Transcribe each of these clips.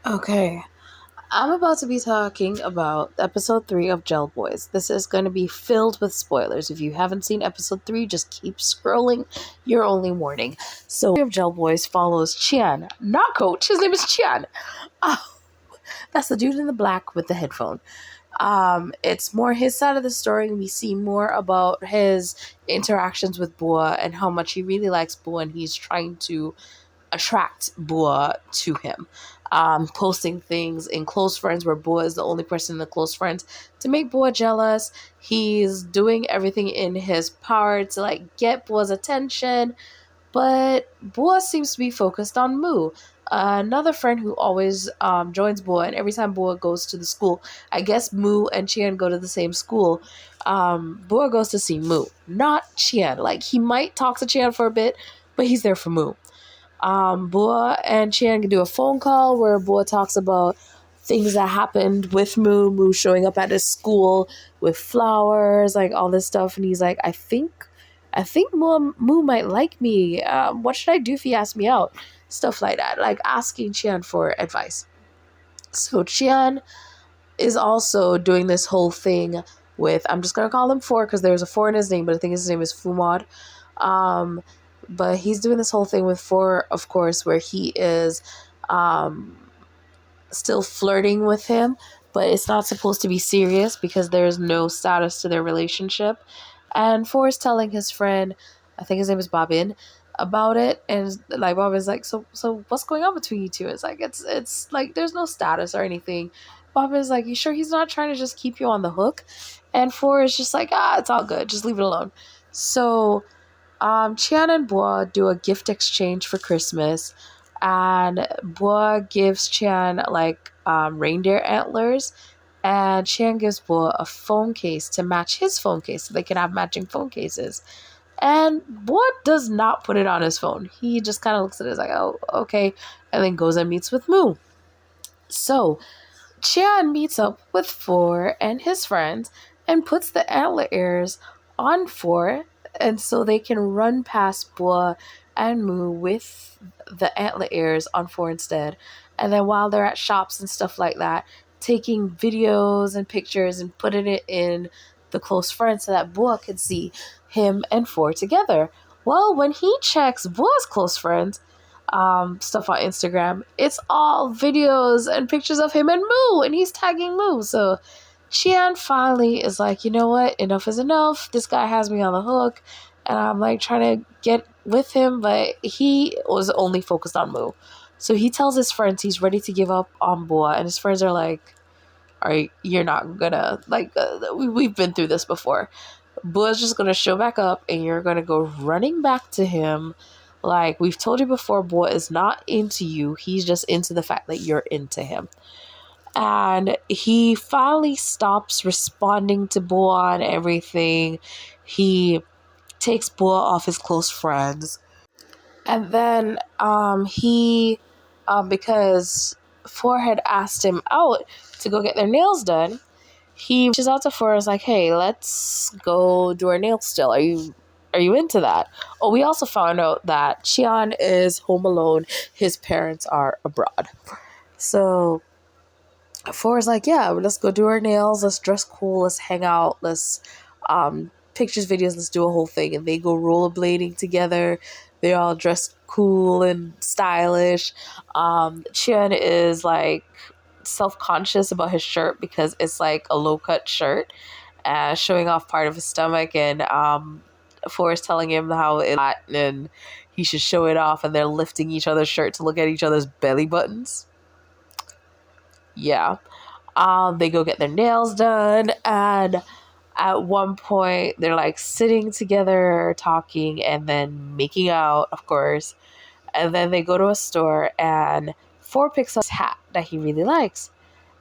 Okay, I'm about to be talking about episode 3 of GelBoys. This is going to be filled with spoilers. If you haven't seen episode 3, just keep scrolling. Your only warning. So, of GelBoys follows Chian, not Coach. His name is Chian. Oh, that's the dude in the black with the headphone. It's more his side of the story, and we see more about his interactions with Boa and how much he really likes Boa, and he's trying to attract Boa to him. Posting things in close friends where Boa is the only person in the close friends to make Boa jealous. He's doing everything in his power to get Boa's attention, but Boa seems to be focused on Moo. Another friend who always joins Boa, and every time Boa goes to the school, I guess Moo and Chian go to the same school. Boa goes to see Moo, not Chian. He might talk to Chian for a bit, but he's there for Moo. Boa and Chian can do a phone call where Boa talks about things that happened with Moo showing up at his school with flowers, all this stuff, and he's like, I think Moo might like me. What should I do if he asks me out? Stuff like that, asking Chian for advice. So Chian is also doing this whole thing with, I'm just gonna call him Four because there's a Four in his name, but I think his name is Fumad. But he's doing this whole thing with Four, of course, where he is still flirting with him, but it's not supposed to be serious because there's no status to their relationship. And Four is telling his friend, I think his name is Bobin, about it, and Bobin's like, so what's going on between you two? It's like there's no status or anything. Bobin's like, you sure he's not trying to just keep you on the hook? And Four is just like, it's all good, just leave it alone. So Chian and Boa do a gift exchange for Christmas, and Boa gives Chian reindeer antlers, and Chian gives Boa a phone case to match his phone case so they can have matching phone cases. And Boa does not put it on his phone. He just kind of looks at it like, oh, okay, and then goes and meets with Moo. So Chian meets up with Four and his friends and puts the antler ears on Four, and so they can run past Boa and Moo with the antler ears on Four instead. And then while they're at shops and stuff like that, taking videos and pictures and putting it in the close friends so that Boa could see him and Four together. Well, when he checks Boa's close friends, stuff on Instagram, it's all videos and pictures of him and Moo, and he's tagging Moo. So Chian finally is like, you know what, enough is enough. This guy has me on the hook, and I'm trying to get with him, but he was only focused on Moo. So he tells his friends he's ready to give up on Boa, and his friends are like, alright, you're not gonna, we've been through this before. Boa's just gonna show back up, and you're gonna go running back to him. We've told you before, Boa is not into you. He's just into the fact that you're into him. And he finally stops responding to Boa and everything. He takes Boa off his close friends. And then because Four had asked him out to go get their nails done, he reaches out to Four and is like, hey, let's go do our nails still. Are you into that? Oh, we also found out that Chian is home alone. His parents are abroad. So Four is like, yeah, let's go do our nails. Let's dress cool. Let's hang out. Let's pictures, videos. Let's do a whole thing. And they go rollerblading together. They're all dressed cool and stylish. Chian is self-conscious about his shirt because it's a low-cut shirt, showing off part of his stomach, and Four is telling him how it's hot and he should show it off, and they're lifting each other's shirt to look at each other's belly buttons. Yeah. They go get their nails done, and at one point they're sitting together talking and then making out, of course. And then they go to a store, and Four picks up a hat that he really likes,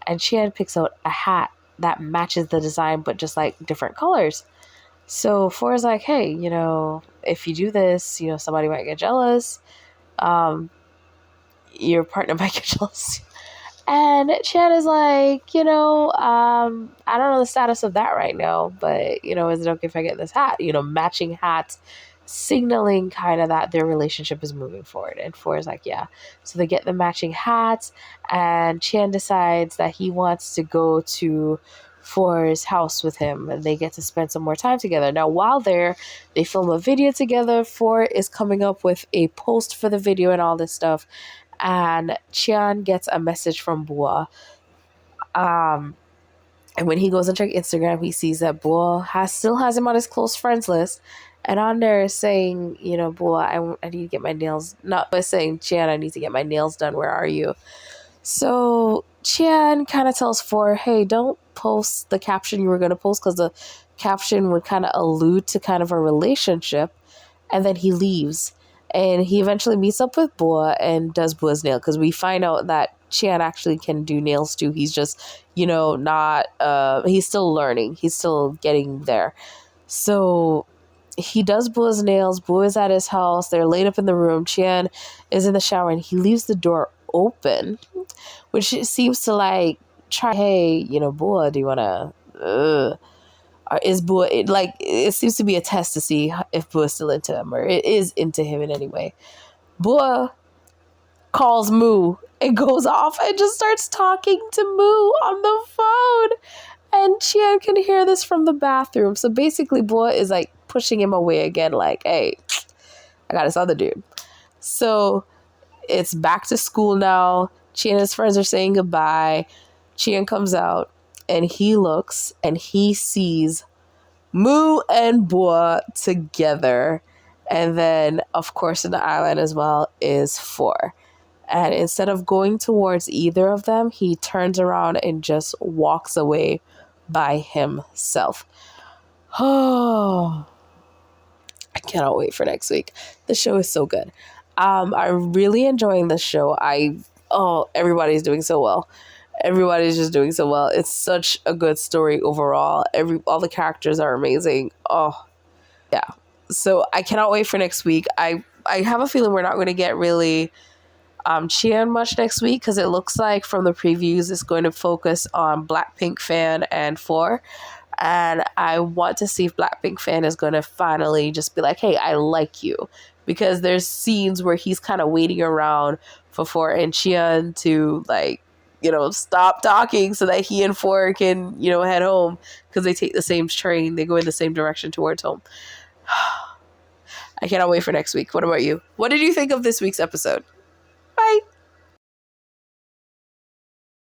and Chian picks out a hat that matches the design but just different colors. So Four is like, hey, if you do this, somebody might get jealous. Your partner might get jealous. And Chian is like, I don't know the status of that right now, but, is it okay if I get this hat? Matching hats signaling kind of that their relationship is moving forward. And Four is like, yeah. So they get the matching hats, and Chan decides that he wants to go to Four's house with him, and they get to spend some more time together. Now, while there, they film a video together. Four is coming up with a post for the video and all this stuff, and Chan gets a message from Bua. And when he goes and check Instagram, he sees that Bua still has him on his close friends list. And on there is saying, you know, Bua, I need to get my nails, not by saying, Chan, I need to get my nails done. Where are you? So Chan kind of tells Four, hey, don't post the caption you were going to post, because the caption would kind of allude to kind of a relationship. And then he leaves. And he eventually meets up with Bua and does Bua's nail, because we find out that Chan actually can do nails too. He's just, you know, not, he's still learning. He's still getting there. So he does Bua's nails. Bua is at his house. They're laid up in the room. Chan is in the shower, and he leaves the door open, which seems to like try, hey, you know, Bua, do you want to, is Bua, it seems to be a test to see if Bua's still into him, or it is into him in any way. Bua calls Moo and goes off and just starts talking to Moo on the phone. And Chan can hear this from the bathroom. So basically, Bua is like pushing him away again, like, hey, I got this other dude. So it's back to school now. Chan and his friends are saying goodbye. Chan comes out and he looks and he sees Moo and Bua together. And then, of course, in the island as well is Four. And instead of going towards either of them, he turns around and just walks away by himself. Oh, I cannot wait for next week. The show is so good. I'm really enjoying this show. Everybody's doing so well. Everybody's just doing so well. It's such a good story overall. All the characters are amazing. Oh, yeah. So I cannot wait for next week. I have a feeling we're not going to get really Chan much next week, because it looks like from the previews it's going to focus on Blackpink Fan and Four. And I want to see if Blackpink Fan is going to finally just be like, hey, I like you. Because there's scenes where he's kind of waiting around for Four and Chan to, like, you know, stop talking so that he and Four can, you know, head home, because they take the same train. They go in the same direction towards home. I cannot wait for next week. What about you? What did you think of this week's episode? Bye.